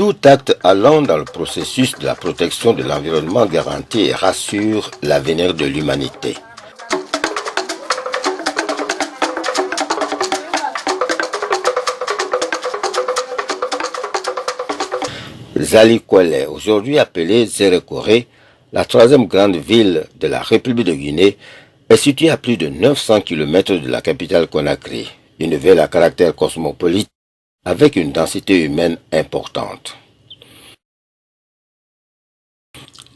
Tout acte allant dans le processus de la protection de l'environnement garantit et rassure l'avenir de l'humanité. Zalikwele, aujourd'hui appelée Zerekore, la troisième grande ville de la République de Guinée, est située à plus de 900 km de la capitale Conakry, une ville à caractère cosmopolite avec une densité humaine importante.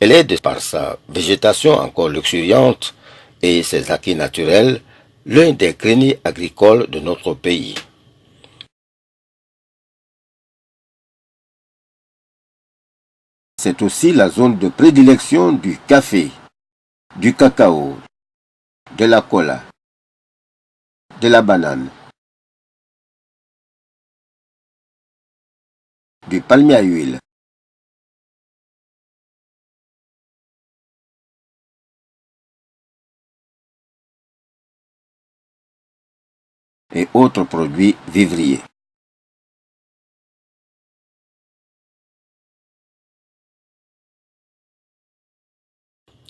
Elle est, de par sa végétation encore luxuriante et ses acquis naturels, l'un des greniers agricoles de notre pays. C'est aussi la zone de prédilection du café, du cacao, de la cola, de la banane, du palmier à huile, et autres produits vivriers.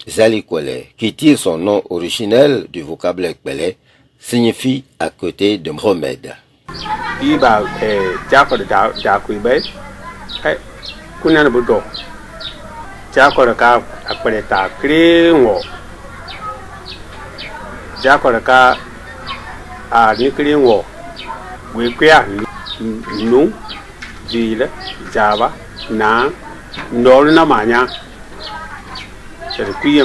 Zalikwele, qui tire son nom originel du vocable Ekbele, signifie à côté de remède. C'est le plus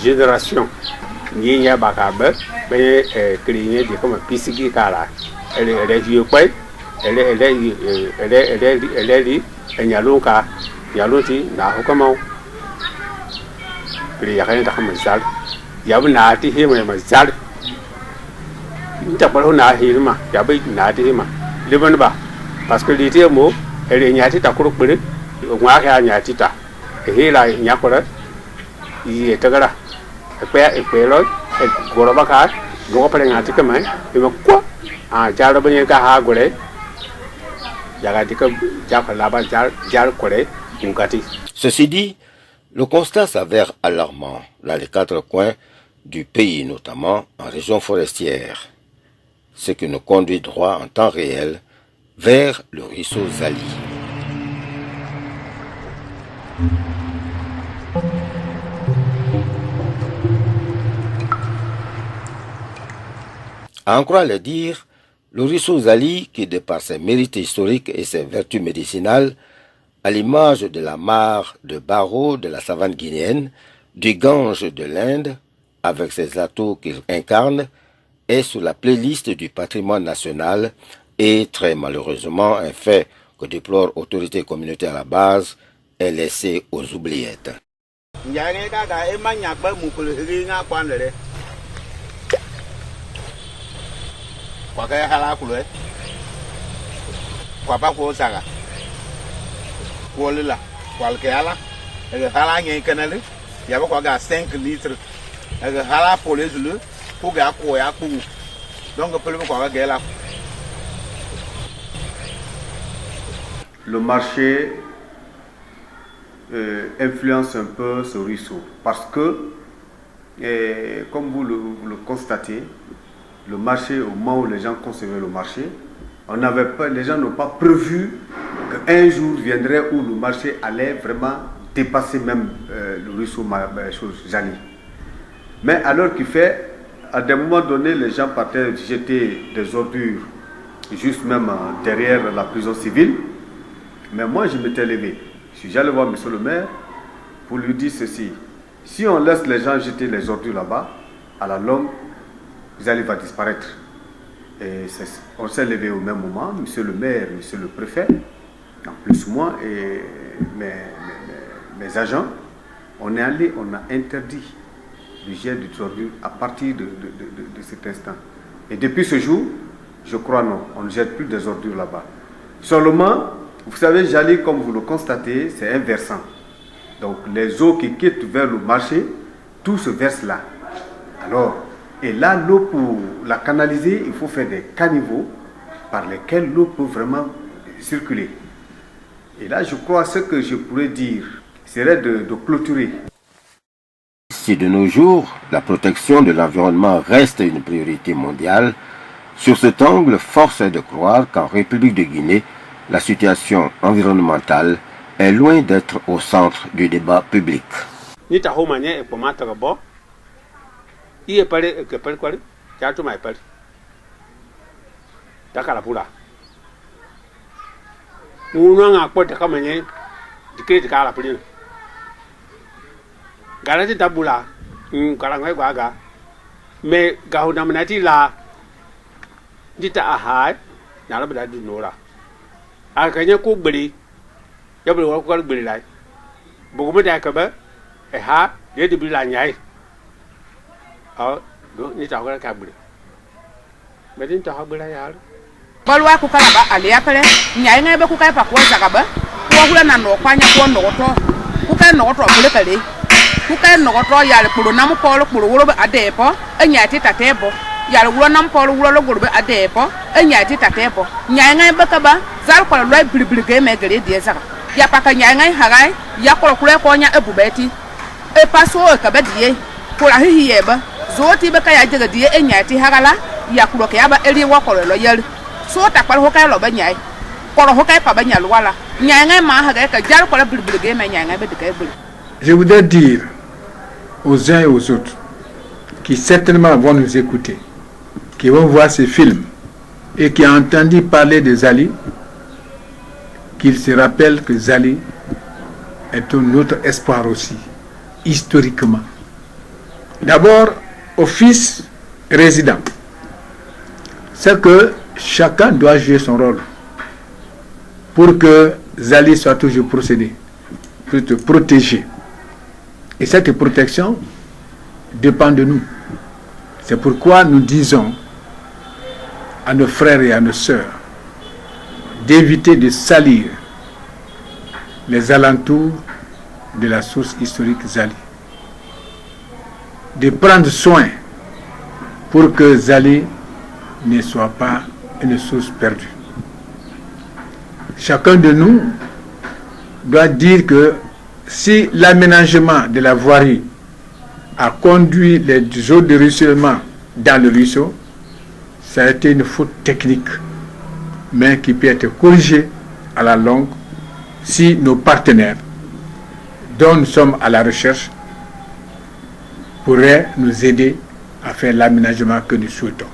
génération. Il y a bakabe, mais créé comme pisiki kala. Elle est vieux quoi? Elle est yaloka, yaloti, na hokamo. Il y a rien de mal. Yabnati him and mazal. Tapalona hilma, yabi natihima. Libanba. Parce que l'idée mot, elle est nyatita kurupuri, Waka nyatita. Et là, il y a quoi? Il est tagara. Et puis, Gorobaka, Gopering Atikaman, il me quoi? Ah, Jarabaka Hagore, Yagatika, Jakalaba, Jalkore, Mukati. Ceci dit, le constat s'avère alarmant dans les quatre coins du pays, notamment en région forestière, ce qui nous conduit droit en temps réel vers le ruisseau Zali. À en croire le dire, le ruisseau Zali, qui de par ses mérites historiques et ses vertus médicinales, à l'image de la mare de Barreau de la savane guinéenne, du Gange de l'Inde, avec ses atouts qu'il incarne, est sur la playlist du patrimoine national et, très malheureusement, un fait que déplore autorités communautaires à la base, est laissé aux oubliettes. Le marché influence un peu ce ruisseau parce que, comme vous le constatez, le marché, au moment où les gens concevaient le marché, les gens n'ont pas prévu qu'un jour viendrait où le marché allait vraiment dépasser même le ruisseau Jali. Mais à l'heure qu'il fait, à des moments donnés, les gens partaient jeter des ordures juste même derrière la prison civile. Mais moi, je m'étais levé. Je suis allé voir monsieur le maire pour lui dire ceci. Si on laisse les gens jeter les ordures là-bas, à la longue, Zali va disparaître. Et on s'est levé au même moment, monsieur le maire, monsieur le préfet, en plus moi et mes agents, on est allé, on a interdit le jet de ordures à partir de cet instant. Et depuis ce jour, je crois non, on ne jette plus des ordures là-bas. Seulement, vous savez, Jali, comme vous le constatez, c'est un versant. Donc les eaux qui quittent vers le marché, tout se verse là. Alors, et là, l'eau, pour la canaliser, il faut faire des caniveaux par lesquels l'eau peut vraiment circuler. Et là, je crois ce que je pourrais dire serait de clôturer. Si de nos jours, la protection de l'environnement reste une priorité mondiale, sur cet angle, force est de croire qu'en République de Guinée, la situation environnementale est loin d'être au centre du débat public. Garati tabula karangay gaga me gahuna manati la dita ahad nala bada di nora akanya ko beli ya beli wa ko beli lai bugu mata ka ba ha de di bila nyai do ni ta ko ka beli medin ta ha bela ya balwa ku kala ba ali apele nyai ngai ba ku kai pa ko zaka ba ko hula na no kwanya ko no to ku kai no to bele kale ku kai no to ya le pulu na mu polo pulu wuro ba adepo enya ti tatebo ya le wuro na mu polo wuro lo guru ba adepo enya ti tatebo nyai ngai ba ka ba zal ko lo bilbil ge me gele die zaka ya pa ka nyai ngai hagai ya ko ku le ko nya ebubeti e paso ka ba die ko la hi yeba zoti ba ka ya jega die enya ti hagala ya ku lo ke ya ba eri wa ko lo yel so ta kwal ho kai lo ba nyai ko ho kai pa ba nyal wala nyai ngai ma hagai ka jar ko la bilbil ge me nyai ngai ba de kai bul. Je voudrais dire aux uns et aux autres qui certainement vont nous écouter, qui vont voir ces films et qui ont entendu parler de Zali, qu'ils se rappellent que Zali est un autre espoir aussi, historiquement. D'abord, au fils résident, c'est que chacun doit jouer son rôle pour que Zali soit toujours protégé. Et cette protection dépend de nous. C'est pourquoi nous disons à nos frères et à nos sœurs d'éviter de salir les alentours de la source historique Zali. De prendre soin pour que Zali ne soit pas une source perdue. Chacun de nous doit dire que si l'aménagement de la voirie a conduit les eaux de ruissellement dans le ruisseau, ça a été une faute technique, mais qui peut être corrigée à la longue si nos partenaires, dont nous sommes à la recherche, pourraient nous aider à faire l'aménagement que nous souhaitons.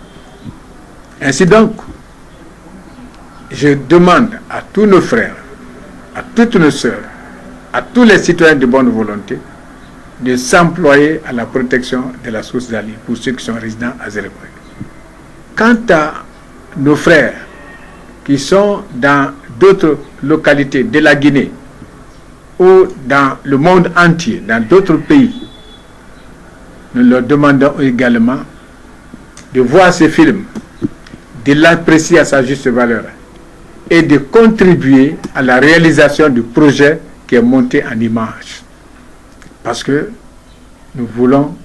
Ainsi donc, je demande à tous nos frères, à toutes nos sœurs, à tous les citoyens de bonne volonté de s'employer à la protection de la source Zali pour ceux qui sont résidents à Zéléboy. Quant à nos frères qui sont dans d'autres localités de la Guinée ou dans le monde entier, dans d'autres pays, nous leur demandons également de voir ces films, de l'apprécier à sa juste valeur et de contribuer à la réalisation du projet qui est monté en image. Parce que nous voulons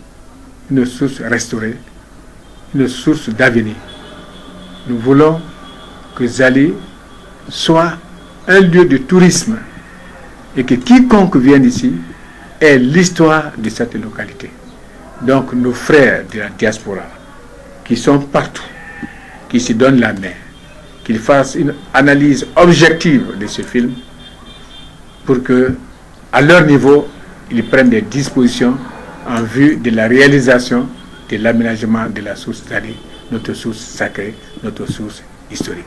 une source restaurée, une source d'avenir. Nous voulons que Zali soit un lieu de tourisme et que quiconque vienne ici ait l'histoire de cette localité. Donc nos frères de la diaspora qui sont partout, qui se donnent la main, qu'ils fassent une analyse objective de ce film pour que, à leur niveau, ils prennent des dispositions en vue de la réalisation de l'aménagement de la source Zali, notre source sacrée, notre source historique.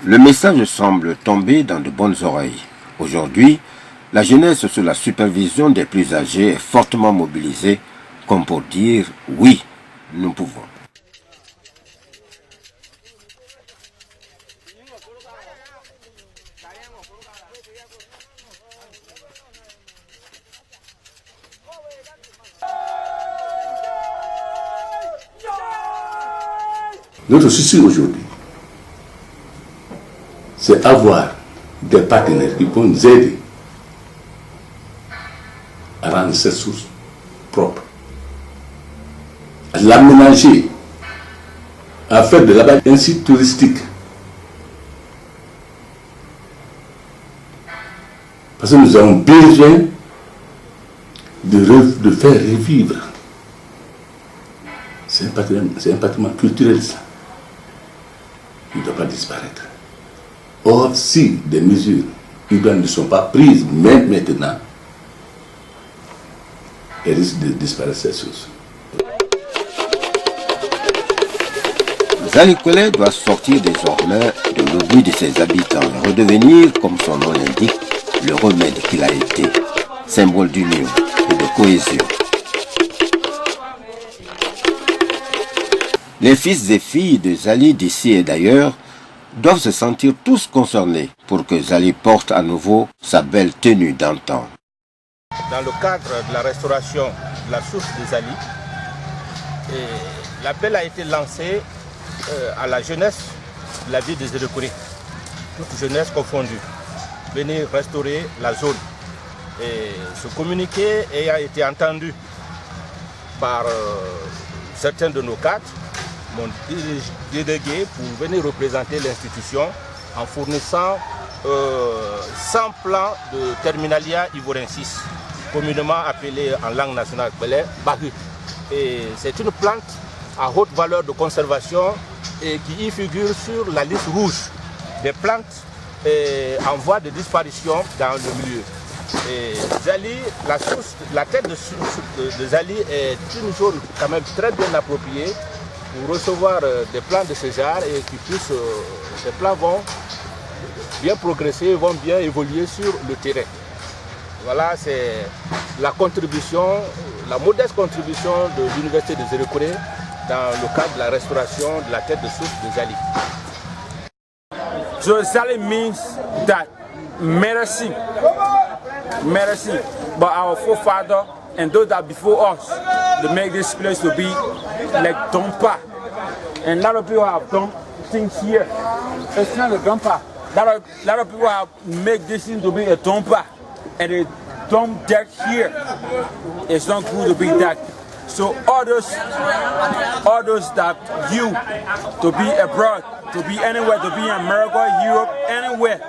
Le message semble tomber dans de bonnes oreilles. Aujourd'hui, la jeunesse sous la supervision des plus âgés est fortement mobilisée, comme pour dire oui, nous pouvons. Notre souci aujourd'hui, c'est avoir des partenaires qui peuvent nous aider à rendre cette source propre, à l'aménager à faire de là-bas un site touristique. Parce que nous avons besoin de faire revivre. C'est un patrimoine culturel, ça. Il ne doit pas disparaître. Or, si des mesures urbaines ne sont pas prises, même maintenant, elles risquent de disparaître ces choses. Zali-Kwele doit sortir désormais de l'oubli de ses habitants et redevenir, comme son nom l'indique, le remède qu'il a été, symbole d'union et de cohésion. Les fils et filles de Zali d'ici et d'ailleurs doivent se sentir tous concernés pour que Zali porte à nouveau sa belle tenue d'antan. Dans le cadre de la restauration de la source de Zali, l'appel a été lancé à la jeunesse de la ville de Zérékouré, toute jeunesse confondue, venir restaurer la zone. Et ce communiqué a été entendu par certains de nos cadres, m'ont délégué pour venir représenter l'institution en fournissant 100 plans de terminalia ivorensis, communément appelé en langue nationale Bahu. Et c'est une plante à haute valeur de conservation et qui y figure sur la liste rouge des plantes en voie de disparition dans le milieu. Et Zali, la tête de Zali est une zone quand même très bien appropriée pour recevoir des plants de ce genre et qui puissent, ces plants vont bien progresser, vont bien évoluer sur le terrain. Voilà, c'est la contribution, la modeste contribution de l'Université de Zérékouré dans le cadre de la restauration de la tête de source de Zali. So Zali means that medicine, but our forefather and those that before us, they make this place to be like Dompa. And a lot of people have done things here. It's not a Dompa. A lot of people have made this thing to be a Dompa. And they dump that here. It's not good to be that. So all those that you to be abroad, to be anywhere, to be in America, Europe, anywhere,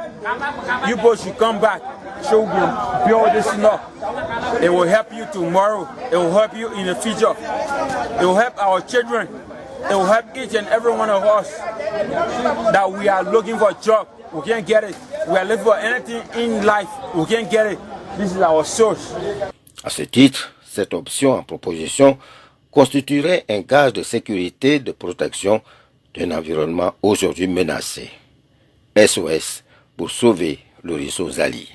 you both should come back. So we can build this up. It will help you tomorrow. It will help you in the future. It will help our children. It will help each and every one of us that we are looking for a job. We can't get it. We are looking for anything in life. We can't get it. This is our source. À ce titre, cette option en proposition constituerait un gage de sécurité et de protection d'un environnement aujourd'hui menacé. SOS pour sauver le réseau Zali.